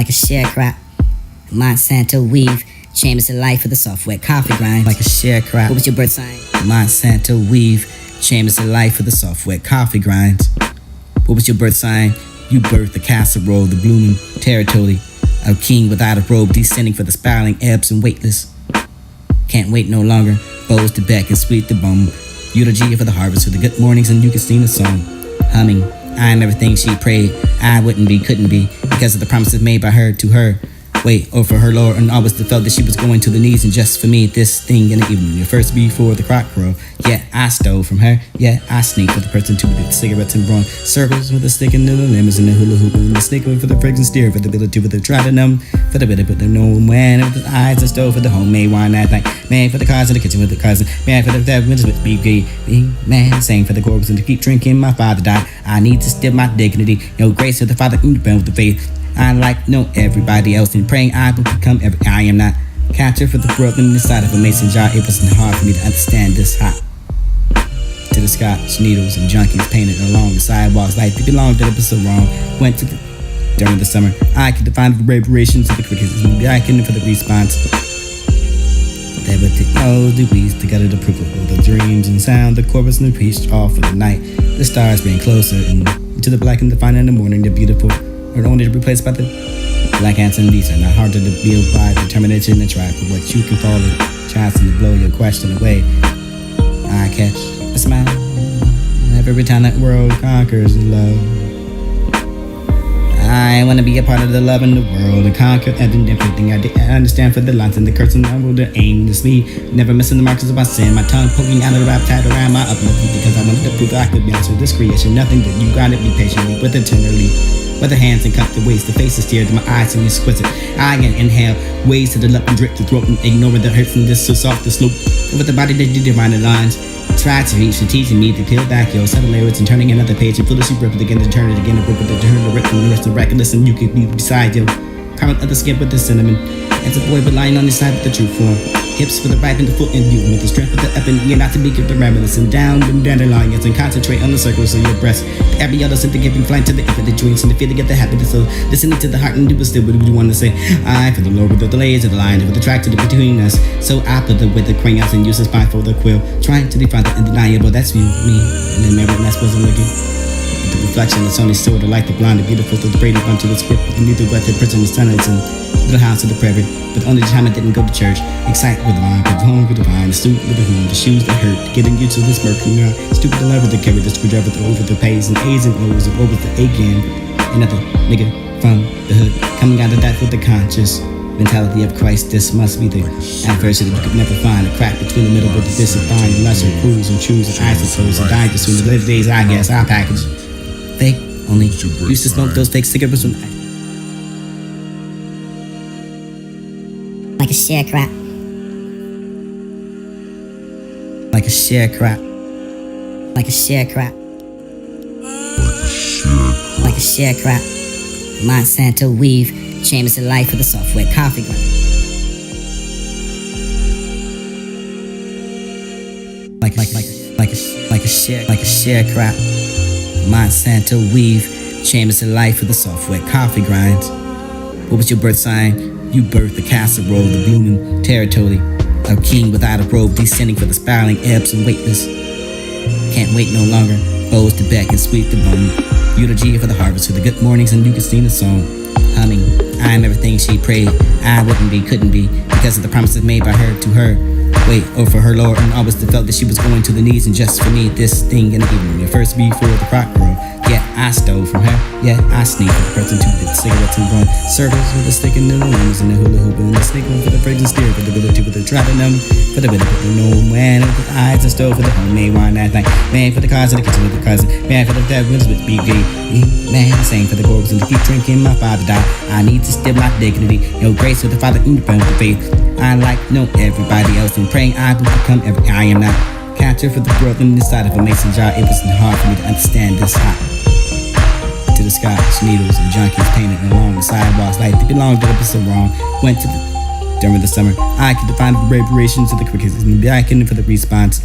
like a sharecrop. Monsanto weave, chambers of life for the soft wet coffee grind. Like a sharecrop. What was your birth sign? Monsanto weave, chambers of life for the soft wet coffee grinds. What was your birth sign? You birthed the casserole, the blooming territory, a king without a robe, descending for the spiraling ebbs and weightless. Can't wait no longer, bows to beck and sweet the bone. Eulogy for the harvest, for the good mornings, and you can sing the song. Humming, I am everything she prayed I wouldn't be, couldn't be, because of the promises made by her to her. Wait, or for her Lord, and always felt that she was going to the knees, and just for me, this thing in the evening, your first before the clock crow. Yeah, I stole from her. Yeah, I sneaked for the person to the cigarettes and brawn circles with the stick and the lemons and the hula hoop and the snake for the fragrance steer for the ability with the try to numb for the bit of the no man with the eyes and stove for the homemade wine that night. Man for the cars in the kitchen with the cousin. Man for the devils with BG. Man saying for the corpse and to keep drinking. My father died. I need to steal my dignity. No grace of the father in the band with the faith. I like no everybody else in praying I will become every I am not. Catcher for the world in the side of a mason jar. It wasn't hard for me to understand this hot. To the scotch needles and junkies painted along the sidewalks like they belonged to the so wrong. Went to the during the summer. I could define the reverberations of the criticism. I couldn't for the response. They would take all the weeds together to prove of the dreams and sound. The chorus and the preached all for the night. The stars being closer and to the black and the fine in the morning. The beautiful are only replaced by the black ants and these are not hard to be by determination and try for what you can call it. Chancing to blow your question away. I catch a smile every time that world conquers love. I want to be a part of the love in the world and conquer everything I understand for the lines and the curse and I will aimlessly never missing the markers of my sin. My tongue poking out of the rap tied around my uplift because I wanted to prove that I could be answered this creation. Nothing that you gotta be patiently with it tenderly. With the hands and cup the waist, the face is steered to my eyes and exquisite. I can inhale ways to the left and drip the throat and ignoring the hurts and this so soft the slope. With the body that you divine the lines. Try to reach and teaching me to peel back your seven layers and turning another page and foolishly rip it again to turn it again and rip it to turn the rip and the rest of the record. Listen, you could be beside your current other skin with the cinnamon. As a boy but lying on his side with the true form. Hips for the right and the foot and you with the strength of the up and you're not to be give the reminiscent down and dandelions and concentrate on the circles of your breast. Every other sin to giving flight to the infinite dreams and the feeling of the happiness of listening to the heart and do it still what do you want to say? I for the Lord with the delays of the line with the track to the between us. So I put the with the crayons and use the spine for the quill. Trying to define the undeniable, that's me. And then remember that's wasn't looking. The reflection that's only sort of like the blonde, the beautiful, the braided bunch of the script, the neither wet the prison, the sun, it's in little house of the prairie. But only the time I didn't go to church. Excited with the line, but home with the vine, the suit with the home, the shoes that hurt, getting used to this mercury, stupid the lever that carry the screwdriver, the over the pays and A's and O's and over the A again. Another nigga from the hood coming out of that with the conscious mentality of Christ. This must be the adversity you could never find. A crack between the middle with the discipline, the lesser crews and choose and I suppose and dying to soon. The live days I guess I'll package. Fake only used to smoke those fake cigarettes when like a sharecrop. Like a sharecrop. Like a sharecrop. Like a sharecrop. Monsanto weave, chambers of life for the soft wet coffee grind. Like a sharecrop. Monsanto weave, chambers of life for the soft wet coffee grinds. What was your birth sign? You birthed the casserole, the blooming territory, a king without a robe, descending for the spiraling ebbs and weightless. Can't wait no longer, bows to beck and sweet the bone. Eulogy for the harvest, for the good mornings, and you can sing the song. Humming, I am everything she prayed I wouldn't be, couldn't be, because of the promises made by her to her. Wait, or for her Lord, and always felt that she was going to the knees, and just for me, this thing in the evening, your first before the clock crow. Yeah, I stole from her. Yeah, I sneaked for the person to the cigarettes and brawn circles with the stick and the lemons and the hula hoop and the snake for the fragrance steer for the ability with the try to numb for the bit of the no man with the eyes and stove for the homemade wine that night. Man for the cars in the kitchen with the cousin. Man for the devils with BG. Man saying for the corpse and to keep drinking. My father died. I need to steal my dignity. No grace with the father in the band with the faith. I like no everybody else in praying I will become every I am not. Catcher for the world in the side of a mason jar. It wasn't hard for me to understand this hot. To the scotch needles and junkies painted along the sidewalks like they belonged to the so wrong. Went to the during the summer. I could define the reverberations of the criticism. I couldn't for the response.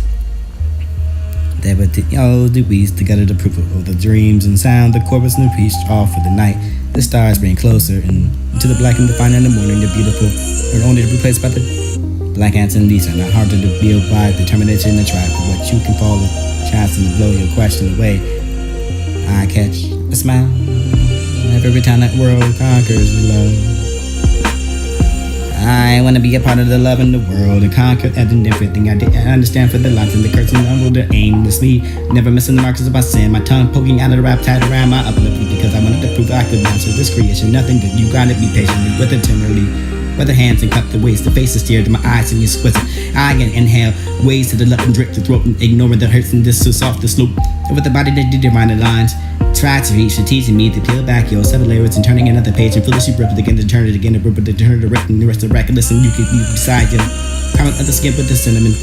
There with the old weeds together to prove of the dreams and sound. The chorus new piece off for the night. The stars bring closer and into the black and the fine in the morning. The beautiful are only to be replaced by the black ants, and these are not hard to deal by determination and try. But what you can call a chance to blow your question away. I catch a smile every time that world conquers love. I wanna be a part of the love in the world and conquer everything I did. I understand for the lines and the curse and I will aimlessly, never missing the marks of my sin. My tongue poking out of the rap tied around my uplifting because I wanted to prove I could answer this creation. Nothing that you gotta be patiently with it tenderly. With the hands and cup the waist, the face is steered to my eyes and you squeeze it. I can inhale ways to the left and drip the throat and ignoring the hurts and this so soft the slope. With the body that did divine the lines. Try to reach the teaching me to peel back your seven layers and turning another page and foolishly rip it again to turn it again to rip it to turn it and the rest of the racket. Listen, you can be beside you. I'm of the skin with the cinnamon.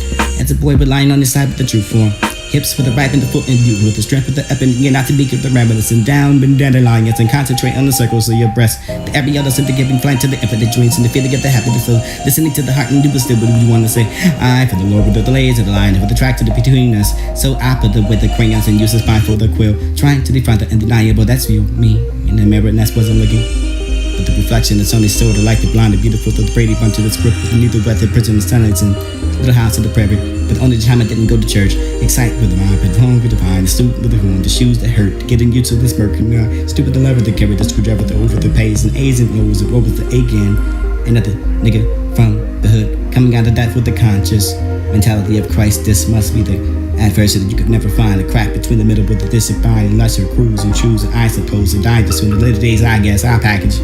As a boy, but lying on his side with the true form. Hips for the right and the foot and you with the strength of the up and again not to be the reminiscent down, bend dandelions and concentrate on the circles of your breast. The every other symptom giving flight to the infinite dreams and the feeling of the happiness. So listening to the heart and do but still what you want to say. I for the Lord with the delays of the line for the track to the between us. So I put the with the crayons and use the spine for the quill, trying to define the undeniable. That's you, me in the mirror, and that's wasn't looking. But the reflection that's only still the light, the blind, the beautiful, the Brady bunch of the script with neither breath, the prison, the silence, and little house of the prairie. But only the time I didn't go to church. Excited with the mind, but home with the vine, the student with the horn, the shoes that hurt, getting used to this murk. Stupid the lever that carried the screwdriver, the over the pays, and A's and O's, and over the again. Another nigga from the hood, coming out of that with the conscious mentality of Christ. This must be the adversity that you could never find. A crack between the middle with the discipline and lesser crews and choose. And I suppose to die just in the later days, I guess I'll package.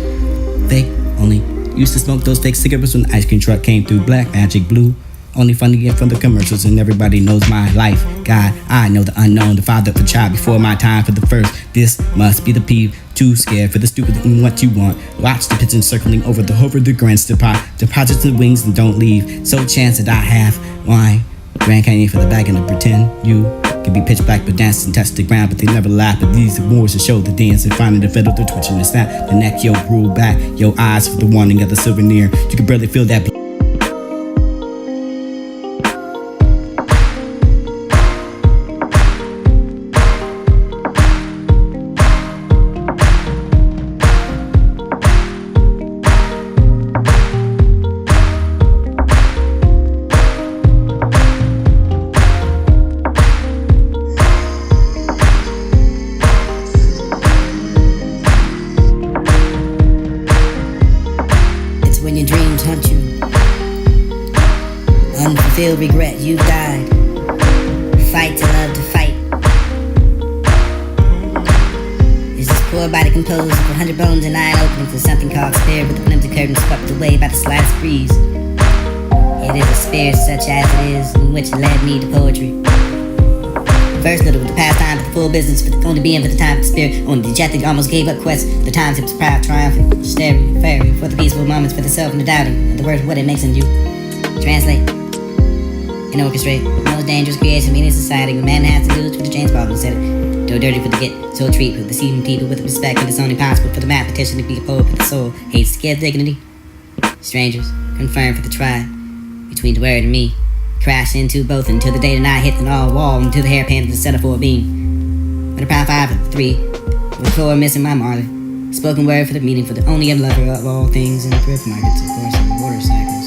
Fake only used to smoke those fake cigarettes when the ice cream truck came through. Black magic blue. Only fun to get from the commercials and everybody knows my life. God, I know the unknown, the father of the child before my time for the first. This must be the peeve. Too scared for the stupid and what you want. Watch the pigeon circling over the hover the grants deposits the wings and don't leave. So chance that I have. Why? Grand Canyon for the bag and to pretend you can be pitch black but dance and touch the ground, but they never laugh. But these are wars to show the dance and finding the fiddle, the twitching, the snap, the neck, yo, rule back, your eyes for the warning of the souvenir. You can barely feel that. When your dreams hunt you, unfulfilled regret, you died. Fight to love to fight. Is this poor body composed of 100 bones and 9 openings of something called spirit, with the flimsy curtain swept away by the slightest breeze? It is a spirit such as it is, in which led me to poetry. First little with the pastime, but the full business for the only being for the time of the spirit. Only dejected, almost gave up quest. The times it was proud, triumphant, staring, fairy, for the peaceful moments, for the self and the doubting, and the words of what it makes in you. Translate and orchestrate the most dangerous creation in any society. What man has to do is for the James Baldwin said it. Do dirty for the get, so treat with deceiving people with respect. But it's only possible for the mathematician to be a poet for the soul. Hates to give dignity. Strangers, confirmed for the tribe between the word and me. Crash into both until the day that I hit the all wall, until the hairpin of the setup for a beam. But a pound 5 of the 3, with 4 missing my martyr. Spoken word for the meeting for the only lover of all things in the thrift markets, of course, and the water cycles.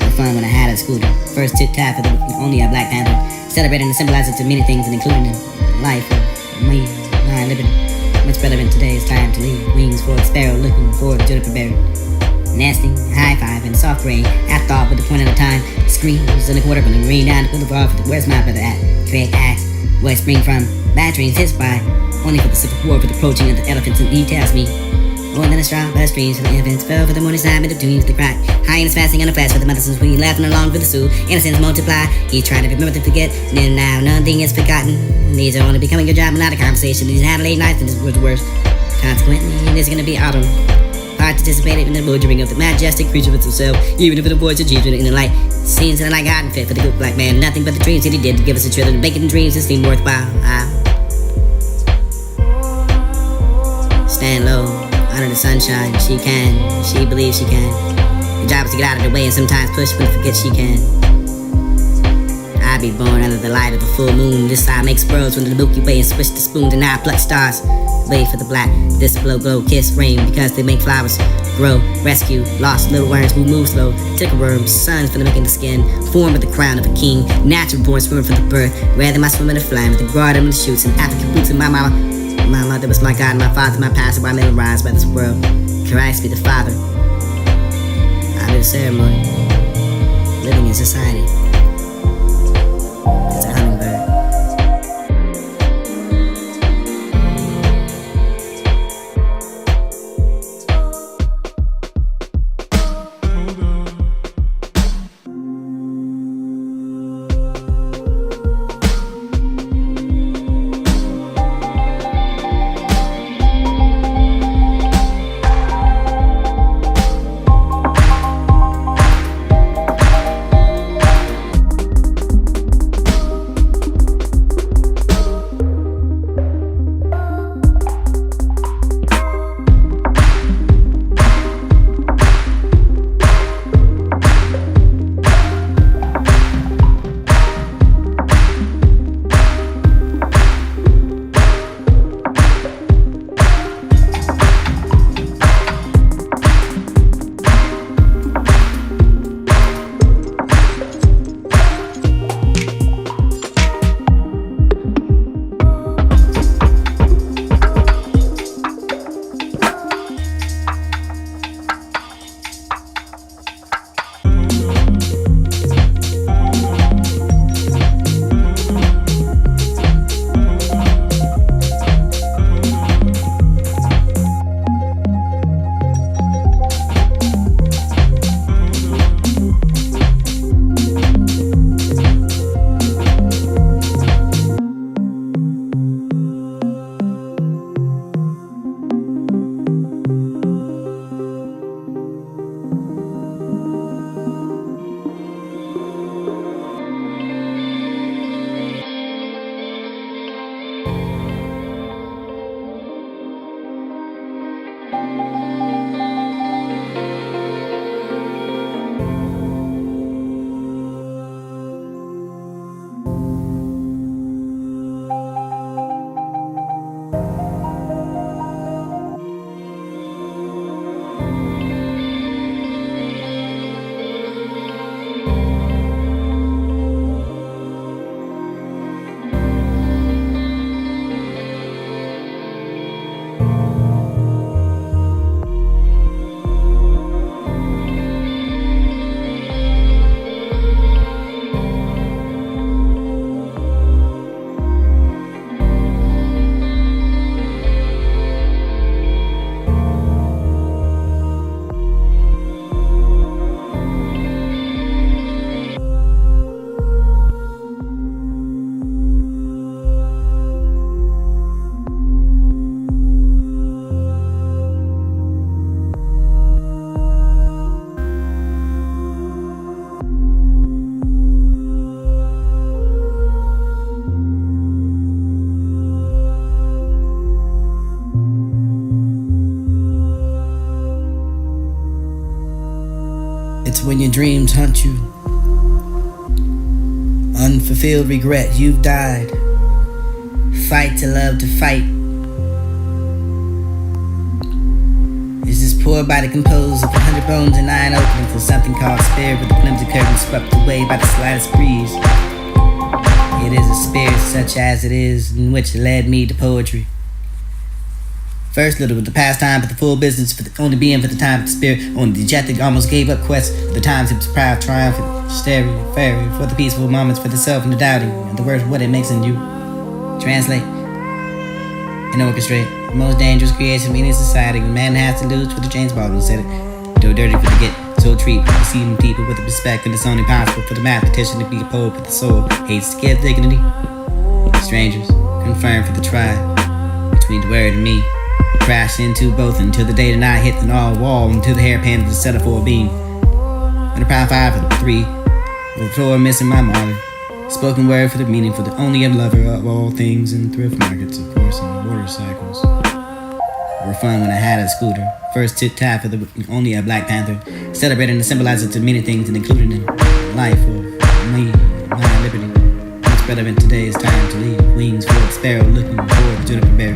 For fun when I had a scooter. First tit tap for the only a Black Panther. Celebrating and symbolizing to many things and including in life of me, my liberty. Much relevant today is time to leave. Wings for a sparrow looking for the juniper berry. Nasty, high five, and soft rain. Afterthought with the point of the time. Screams in the quarter when the rain down the boulevard for the where's my brother at? Trade axe, where it spring from? Batteries his by. Only for the civil war for the approaching of the elephants and he tells me. More than a straw, but streams for the infants. Fell for the morning side, made of dreams to cry. High in his fasting and a flash for the mothers and sweet. Laughing along for the Sioux. Innocence multiply. He's trying to remember to forget. And then now nothing is forgotten. These are only becoming your job and not a conversation. He's had late nights and this was worse. Consequently, there's gonna be autumn. Participated in the butchering of the majestic creature with himself, even if it avoids achievement in the light. Seems that like God and fit for the good black man. Nothing but the dreams that he did to give us the children, making dreams that seem worthwhile. Stand low, under the sunshine. She can, she believes she can. The job is to get out of the way and sometimes push when forget she can. I be born under the light of the full moon. This side makes worlds when the Milky Way and switch the spoon. Then I pluck stars, wait for the black. This glow, kiss rain because they make flowers grow. Rescue lost little worms who move slow. Tickle worms, suns for the making the skin. Form with the crown of a king. Natural born swimming from the birth. Rather my swim in the flame with the garden and the shoots and African boots and my mama. My mother was my God, my father, my pastor, why men rise by this world. Christ be the Father. I do the ceremony. Living in society. It's a hummingbird. It's when your dreams hunt you. Unfulfilled regret, you've died. Fight to love to fight. Is this poor body composed of 100 bones and 9 openings, or something called spirit with the flimsy curtain swept away by the slightest breeze? It is a spirit such as it is, in which led me to poetry. First little with the pastime, but the full business for the only being for the time of the spirit. On the dejected, almost gave up quest. For the times it was proud, triumphant, stereo, fairy, for the peaceful moments, for the self and the doubting, and the words what it makes in you. Translate and orchestrate the most dangerous creation of any society. When man has to lose, for the James Baldwin said it. Do dirty for the get, so treat receiving people with the respect, and it's only possible for the mathematician to be a poet with the soul. Hates to give dignity. Strangers, confirmed for the tribe between the word and me. Crash into both until the day that I hit the all wall, until the hairpin was set up for a beam. And a proud 5 for the 3, with the floor missing my martyr. Spoken word for the meaning, for the only lover of all things, in thrift markets, of course, and water cycles. Were fun when I had a scooter. First tit tap for the only a Black Panther, celebrating and symbolizing to many things and included in life of me, my liberty. relevant today. It's time to leave. Wings for the sparrow, looking for the juniper bear.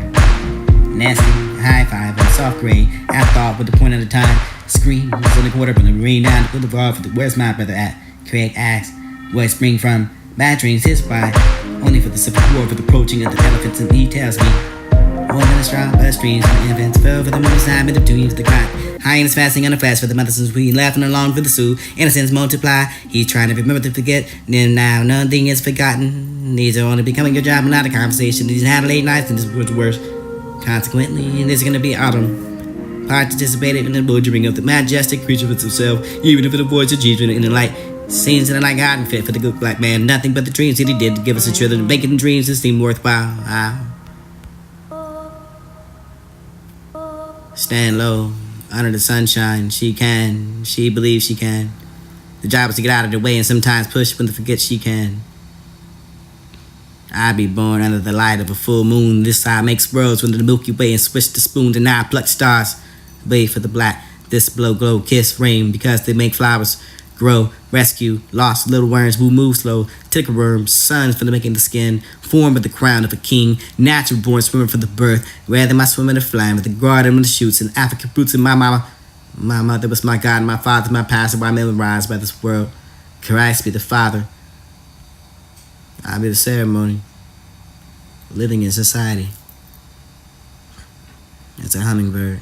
Nasty, high five, and soft grain. Afterthought with the point of the time. Screams in the quarter from the rain down the boulevard. Where's my brother at? Craig asks, where I spring from? Bad dreams, his by. Only for the simple war for the approaching of the elephants, and he tells me. More than a straw, but streams from infants fell for the moon side, but the dreams of the cry. High and fasting on a fast for the mothers since we laughing along for the Sioux. Innocence multiply. He's trying to remember to forget. Then now nothing is forgotten. These are only becoming your job and not a conversation. These had late nights and this was worse. Consequently, there's gonna be autumn. Participated in the butchering of the majestic creature with himself, even if it avoids the Jesus in the light. Scenes that are like God and fit for the good black man. Nothing but the dreams that he did to give us the children, making dreams that seem worthwhile. Stand low, under the sunshine. She believes she can. The job is to get out of the way and sometimes push when to forget she can. I be born under the light of a full moon. This side makes worlds when the Milky Way and switch the spoons and I pluck stars. Wait for the black, this blow, glow, kiss, rain, because they make flowers grow, rescue, lost little worms who move slow, ticker worms, suns for the making the skin, formed with the crown of a king, natural born swimmer for the birth, rather my swimming or flying with the garden and the shoots and African roots in my mama. My mother was my God and my father my pastor, why I memorized by this world. Christ be the Father. I be the ceremony. Living in society. It's a hummingbird.